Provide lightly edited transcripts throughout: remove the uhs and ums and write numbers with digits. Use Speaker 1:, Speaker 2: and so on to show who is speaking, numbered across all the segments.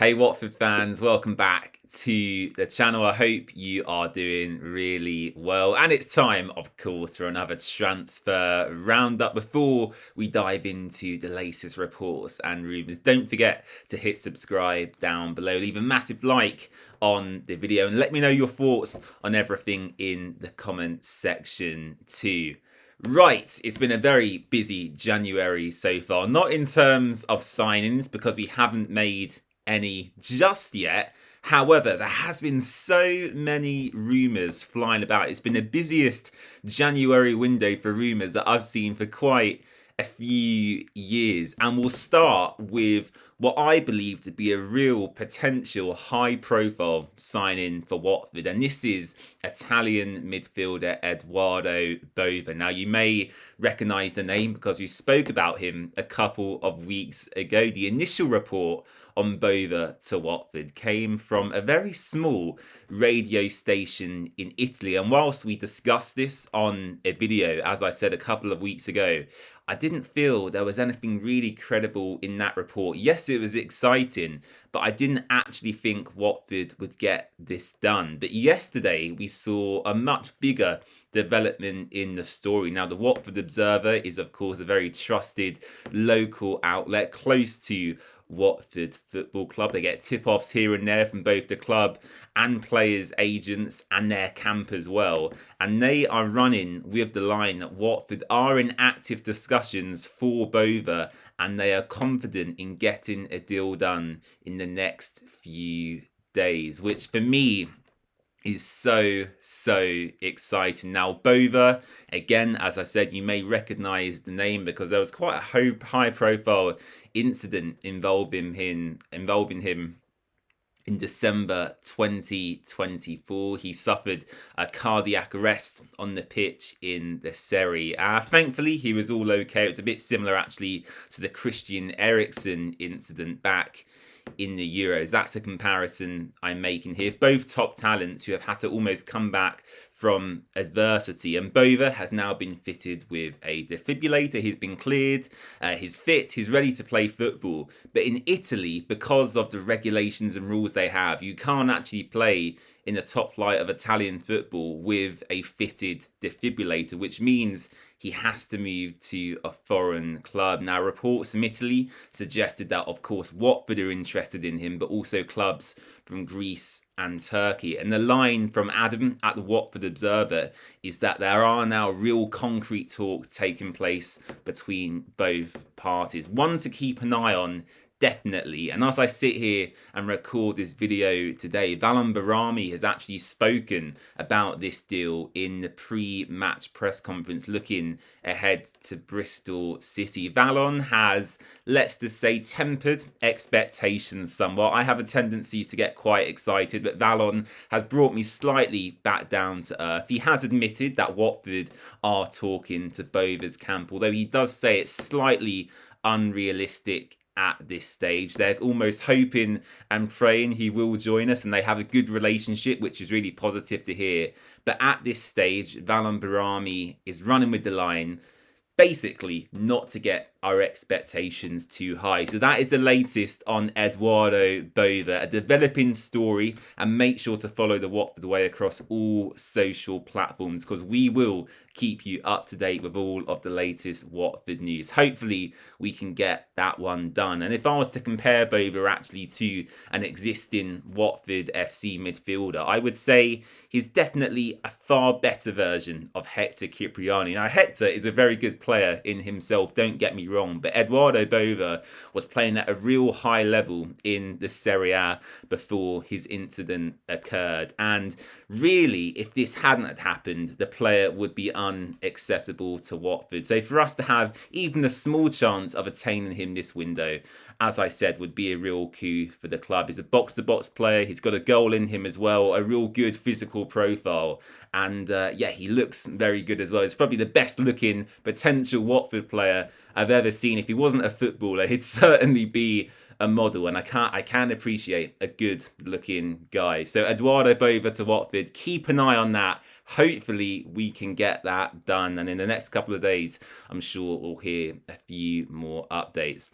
Speaker 1: Hey Watford fans, welcome back to the channel. I hope you are doing really well. And it's time, of course, for another transfer roundup. Before we dive into the latest reports and rumours, don't forget to hit subscribe down below. Leave a massive like on the video and let me know your thoughts on everything in the comments section too. Right, it's been a very busy January so far. Not in terms of signings, because we haven't made any just yet. However, there has been so many rumours flying about. It's been the busiest January window for rumours that I've seen for quite a few years. And we'll start with what I believe to be a real potential high profile signing for Watford. And this is Italian midfielder Eduardo Bove. Now, you may recognise the name because we spoke about him a couple of weeks ago. The initial report on Bove to Watford came from a very small radio station in Italy. And whilst we discussed this on a video, as I said a couple of weeks ago, I didn't feel there was anything really credible in that report. Yes, it was exciting, but I didn't actually think Watford would get this done. But yesterday, we saw a much bigger development in the story. Now, the Watford Observer is, of course, a very trusted local outlet close to Watford Football Club. They get tip-offs here and there from both the club and players' agents and their camp as well. And they are running with the line that Watford are in active discussions for Bove and they are confident in getting a deal done in the next few days, which for me is so exciting. Now, Bove, again, as I said, you may recognise the name because there was quite a high-profile incident involving him in December 2024. He suffered a cardiac arrest on the pitch in the Serie A. Thankfully, he was all okay. It was a bit similar, actually, to the Christian Eriksen incident back in the Euros. That's a comparison I'm making here. Both top talents who have had to almost come back from adversity. And Bove has now been fitted with a defibrillator. He's been cleared. He's fit. He's ready to play football. But in Italy, because of the regulations and rules they have, you can't actually play in the top flight of Italian football with a fitted defibrillator, which means he has to move to a foreign club. Now, reports from Italy suggested that, of course, Watford are interested in him, but also clubs from Greece and Turkey. And the line from Adam at the Watford Observer is that there are now real concrete talks taking place between both parties. One to keep an eye on, definitely. And as I sit here and record this video today, Valon Behrami has actually spoken about this deal in the pre-match press conference looking ahead to Bristol City. Valon has, let's just say, tempered expectations somewhat. I have a tendency to get quite excited, but Valon has brought me slightly back down to earth. He has admitted that Watford are talking to Bove's camp, although he does say it's slightly unrealistic at this stage. They're almost hoping and praying he will join us, and they have a good relationship, which is really positive to hear. But at this stage, Valon Behrami is running with the line, basically not to get our expectations too high. So that is the latest on Eduardo Bove, a developing story, and make sure to follow the Watford Way across all social platforms because we will keep you up to date with all of the latest Watford news. Hopefully we can get that one done. And if I was to compare Bove actually to an existing Watford FC midfielder, I would say he's definitely a far better version of Hector Cipriani. Now, Hector is a very good player in himself, don't get me wrong, but Eduardo Bove was playing at a real high level in the Serie A before his incident occurred. And really, if this hadn't happened, the player would be inaccessible to Watford. So for us to have even a small chance of attaining him this window, as I said, would be a real coup for the club. He's a box-to-box player. He's got a goal in him as well, a real good physical profile. And yeah, he looks very good as well. He's probably the best looking potential Watford player I've ever seen. If he wasn't a footballer, he'd certainly be a model, and I can appreciate a good looking guy. So Eduardo Bove to Watford, keep an eye on that. Hopefully we can get that done, and in the next couple of days I'm sure we'll hear a few more updates.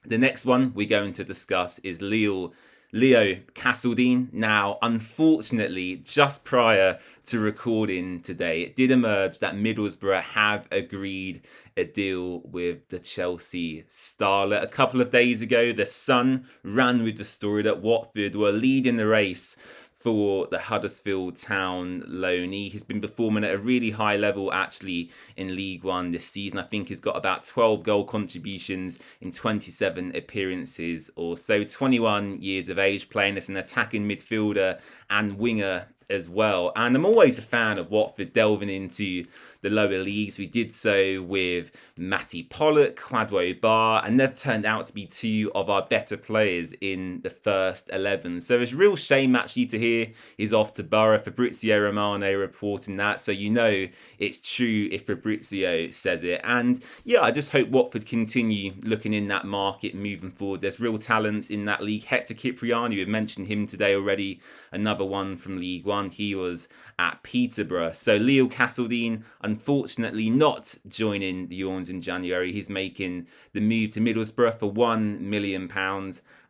Speaker 1: The next one we're going to discuss is Leo Castledine. Now, unfortunately, just prior to recording today, it did emerge that Middlesbrough have agreed a deal with the Chelsea Starlet. A couple of days ago, the Sun ran with the story that Watford were leading the race for the Huddersfield Town loanee. He's been performing at a really high level actually in League One this season. I think he's got about 12 goal contributions in 27 appearances or so. 21 years of age, playing as an attacking midfielder and winger as well. And I'm always a fan of Watford delving into the lower leagues. We did so with Matty Pollock, Kwadwo Bar, and they've turned out to be two of our better players in the first 11. So it's a real shame actually to hear he's off to Borough. Fabrizio Romano reporting that, so you know it's true if Fabrizio says it. And yeah, I just hope Watford continue looking in that market moving forward. There's real talents in that league. Hector Cipriani, we've mentioned him today already, another one from League One. He was at Peterborough. So Leo Castledine, unfortunately not joining the Orns in January. He's making the move to Middlesbrough for £1 million.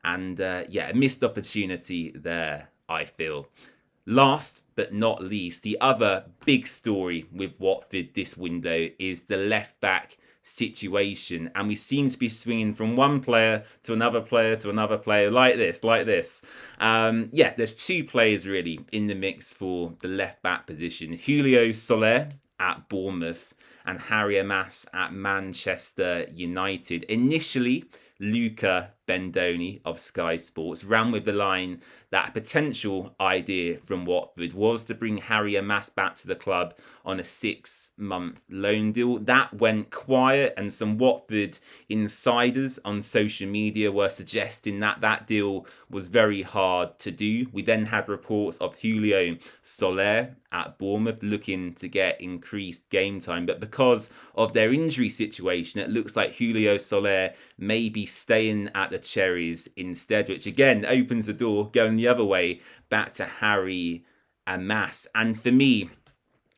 Speaker 1: And yeah, a missed opportunity there, I feel. Last but not least, the other big story with Watford this window is the left-back situation, and we seem to be swinging from one player to another player to another player like this. Yeah, there's two players really in the mix for the left back position: Julio Soler at Bournemouth and Harry Amas at Manchester United. Initially, Luca Bendoni of Sky Sports ran with the line that a potential idea from Watford was to bring Harry Amas back to the club on a 6-month loan deal. That went quiet, and some Watford insiders on social media were suggesting that that deal was very hard to do. We then had reports of Julio Soler at Bournemouth looking to get increased game time, but because of their injury situation, it looks like Julio Soler may be staying at the Cherries instead, which again opens the door going the other way back to Harry Amas. And for me,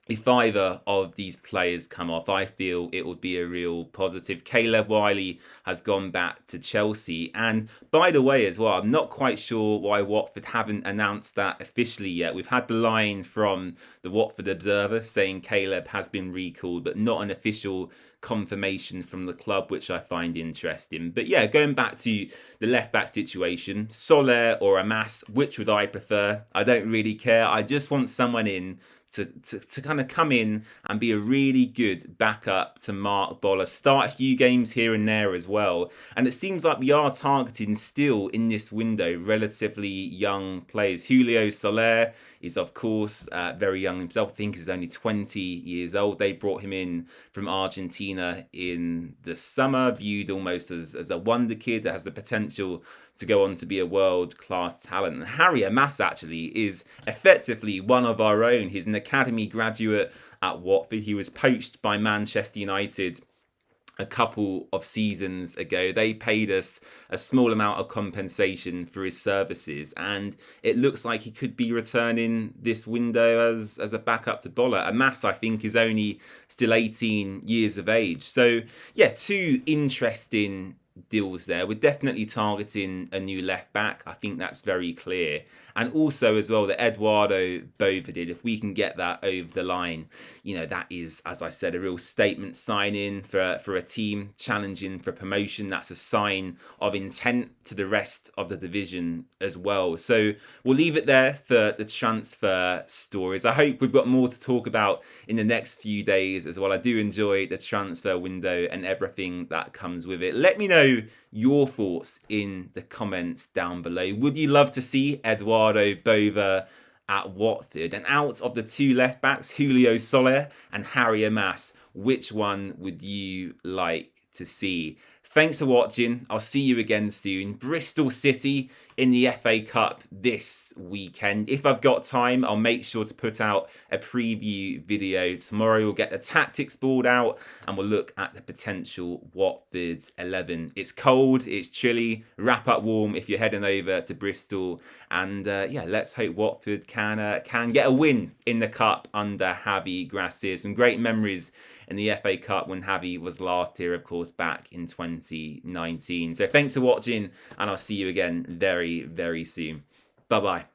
Speaker 1: if either of these players come off, I feel it would be a real positive. Caleb Wiley has gone back to Chelsea. And by the way, as well, I'm not quite sure why Watford haven't announced that officially yet. We've had the line from the Watford Observer saying Caleb has been recalled, but not an official confirmation from the club, which I find interesting. But yeah, going back to the left-back situation, Soler or Amas, which would I prefer? I don't really care. I just want someone in to kind of come in and be a really good backup to Mark Boller, start a few games here and there as well. And it seems like we are targeting still in this window relatively young players. Julio Soler is of course very young himself. I think he's only 20 years old. They brought him in from Argentina in the summer, viewed almost as a wonder kid that has the potential to go on to be a world-class talent. And Harry Amas actually is effectively one of our own. He's an academy graduate at Watford. He was poached by Manchester United a couple of seasons ago. They paid us a small amount of compensation for his services, and it looks like he could be returning this window as a backup to Boller. Amas, I think, is only still 18 years of age. So yeah, two interesting deals there. We're definitely targeting a new left back. I think that's very clear. And also as well, the Eduardo Bove did, if we can get that over the line, you know, that is, as I said, a real statement sign-in for a team challenging for promotion. That's a sign of intent to the rest of the division as well. So we'll leave it there for the transfer stories. I hope we've got more to talk about in the next few days as well. I do enjoy the transfer window and everything that comes with it. Let me know your thoughts in the comments down below. Would you love to see Eduardo Bove at Watford? And out of the two left backs, Julio Soler and Harry Amas, which one would you like to see? Thanks for watching. I'll see you again soon. Bristol City in the FA Cup this weekend. If I've got time, I'll make sure to put out a preview video tomorrow. We'll get the tactics board out and we'll look at the potential Watford 11. It's cold, it's chilly, wrap up warm if you're heading over to Bristol. And yeah, let's hope Watford can get a win in the Cup under Javi Gracia. Some great memories in the FA Cup when Javi was last here, of course, back in 2019. So thanks for watching, and I'll see you again very, very soon. Bye-bye.